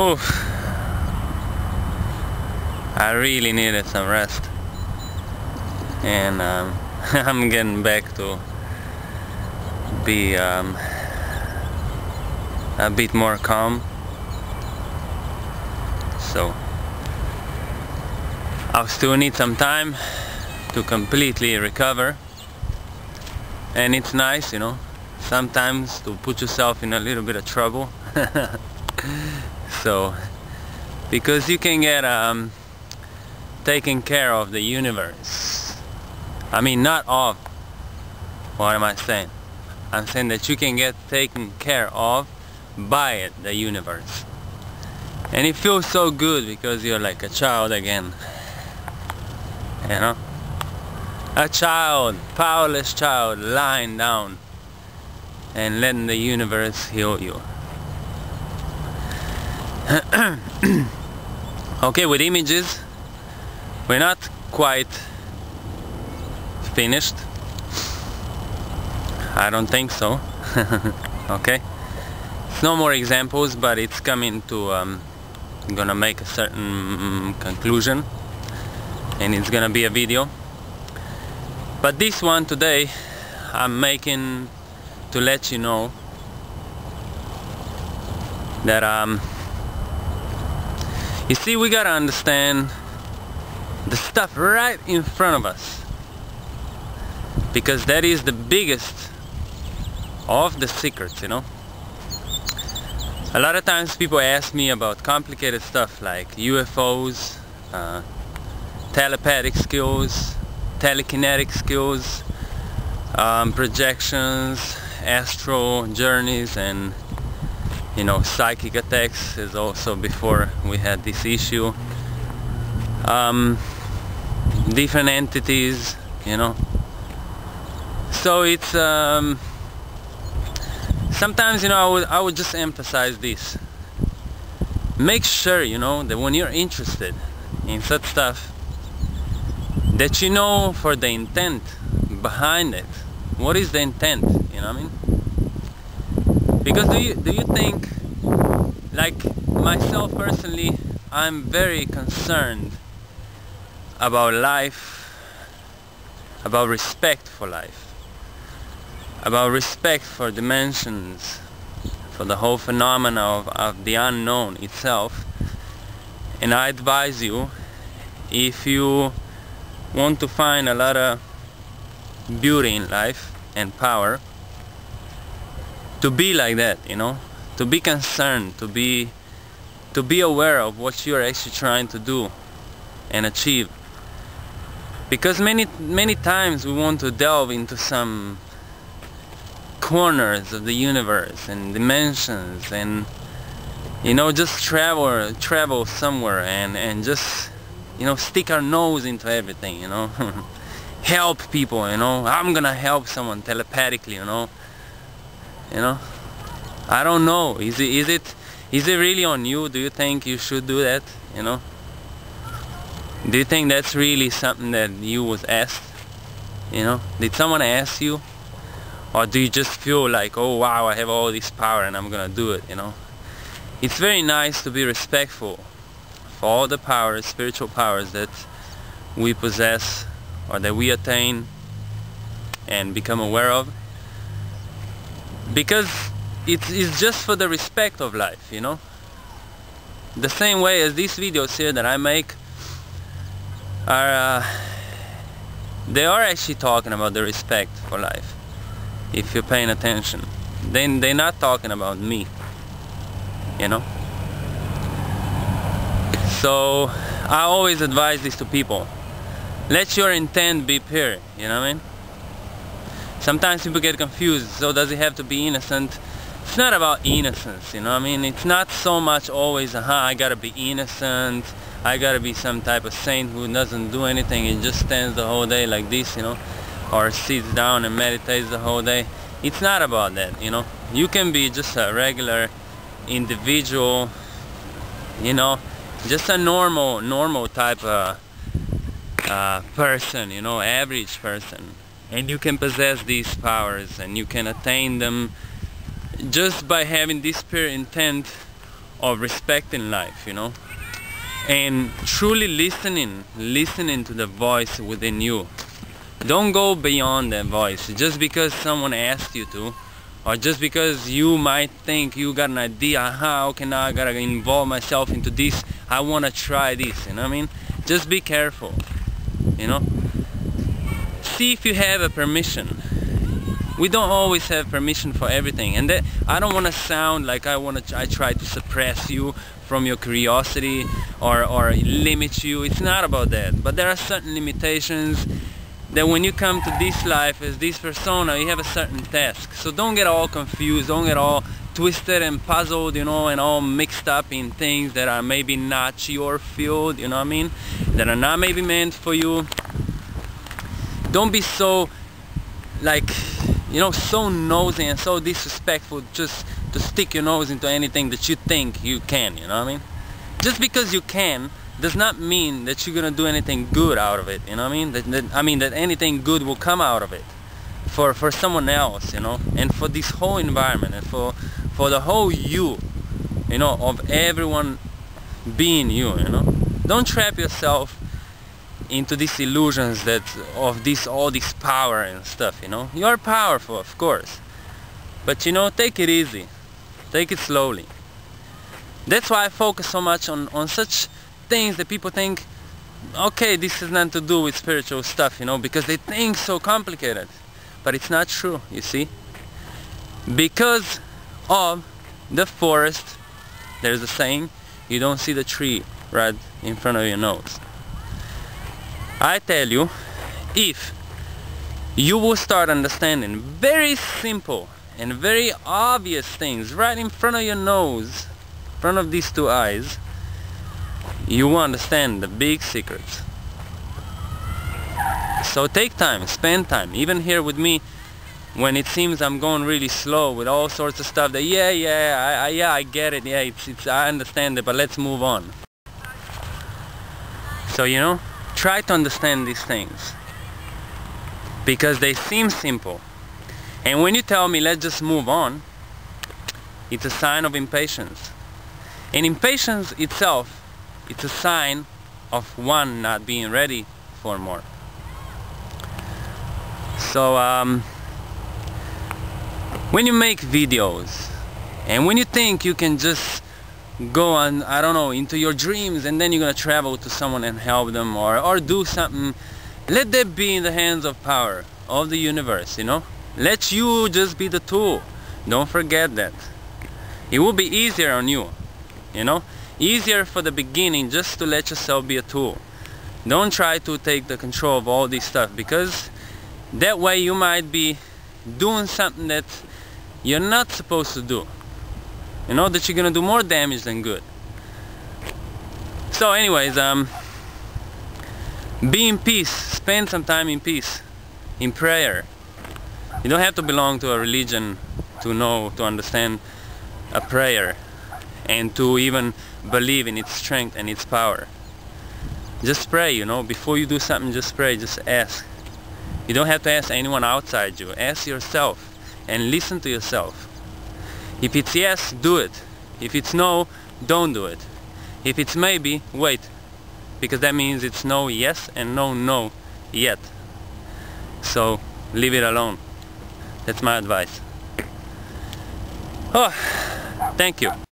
Oof. I really needed some rest, and I'm getting back to be a bit more calm. So I'll still need some time to completely recover, and it's nice, you know, sometimes to put yourself in a little bit of trouble. So because you can get taken care of the universe. I mean, not of. What am I saying? I'm saying that you can get taken care of by it, the universe. And it feels so good because you're like a child again. You know? A child, powerless child, lying down and letting the universe heal you. Okay, with images, we're not quite finished. I don't think so. Okay, it's no more examples, but it's coming to I'm gonna make a certain conclusion, and it's gonna be a video. But this one today I'm making to let you know that you see, we gotta understand the stuff right in front of us, because that is the biggest of the secrets, you know. A lot of times people ask me about complicated stuff like UFOs, telepathic skills, telekinetic skills, projections, astral journeys, and you know, psychic attacks is also before we had this issue. Different entities, you know. So it's sometimes, you know, I would just emphasize this. Make sure, you know, that when you're interested in such stuff, that you know for the intent behind it. What is the intent? You know what I mean? Because do you think, like myself personally, I'm very concerned about life, about respect for life, about respect for dimensions, for the whole phenomena of the unknown itself. And I advise you, if you want to find a lot of beauty in life and power, to be like that, you know, to be concerned, to be aware of what you're actually trying to do and achieve. Because many times we want to delve into some corners of the universe and dimensions, and you know, just travel somewhere and just, you know, stick our nose into everything, you know. Help people, you know. I'm gonna help someone telepathically, you know. I don't know. Is it really on you? Do you think you should do that? You know? Do you think that's really something that you was asked? You know? Did someone ask you? Or do you just feel like, oh wow, I have all this power and I'm gonna do it, you know? It's very nice to be respectful for all the powers, spiritual powers that we possess or that we attain and become aware of. Because it's just for the respect of life, you know. The same way as these videos here that I make are they are actually talking about the respect for life. If you're paying attention, then they're not talking about me, you know. So I always advise this to people: let your intent be pure, you know what I mean? Sometimes people get confused. So does it have to be innocent? It's not about innocence, you know what I mean? It's not so much always, I gotta be innocent, I gotta be some type of saint who doesn't do anything and just stands the whole day like this, you know, or sits down and meditates the whole day. It's not about that, you know. You can be just a regular individual, you know, just a normal type of person, you know, average person. And you can possess these powers and you can attain them just by having this pure intent of respecting life, you know, and truly listening to the voice within you. Don't go beyond that voice just because someone asked you to, or just because you might think you got an idea, how can I gotta involve myself into this, I want to try this, you know what I mean? Just be careful, you know. See if you have a permission. We don't always have permission for everything, and that, I don't want to sound like I try to suppress you from your curiosity or limit you. It's not about that, but there are certain limitations that when you come to this life as this persona, you have a certain task. So don't get all confused, don't get all twisted and puzzled, you know, and all mixed up in things that are maybe not your field, you know what I mean, that are not maybe meant for you. Don't be so, like, you know, so nosy and so disrespectful just to stick your nose into anything that you think you can, you know what I mean? Just because you can does not mean that you're gonna do anything good out of it, you know what I mean? That anything good will come out of it for someone else, you know, and for this whole environment, and for the whole you know, of everyone being you, you know. Don't trap yourself into these illusions that of all this power and stuff, you know. You are powerful, of course, but you know, take it easy, take it slowly. That's why I focus so much on such things that people think, okay, this has nothing to do with spiritual stuff, you know, because they think so complicated, but it's not true, you see. Because of the forest, there's a saying, you don't see the tree right in front of your nose. I tell you, if you will start understanding very simple and very obvious things right in front of your nose, in front of these two eyes, you will understand the big secrets. So take time, spend time, even here with me, when it seems I'm going really slow with all sorts of stuff that I get it, I understand it, but let's move on. So, you know, try to understand these things, because they seem simple, and when you tell me let's just move on, it's a sign of impatience, and impatience itself, it's a sign of one not being ready for more. So when you make videos and when you think you can just go on, I don't know, into your dreams, and then you're gonna travel to someone and help them or do something, let that be in the hands of power of the universe, you know. Let you just be the tool. Don't forget that. It will be easier on you, you know, easier for the beginning, just to let yourself be a tool. Don't try to take the control of all this stuff, because that way you might be doing something that you're not supposed to do, you know, that you're gonna do more damage than good. So anyways, be in peace, spend some time in peace, in prayer. You don't have to belong to a religion to understand a prayer and to even believe in its strength and its power. Just pray, you know, before you do something, just pray, just ask. You don't have to ask anyone outside you, ask yourself and listen to yourself. If it's yes, do it. If it's no, don't do it. If it's maybe, wait, because that means it's no yes and no yet. So leave it alone. That's my advice. Oh, thank you.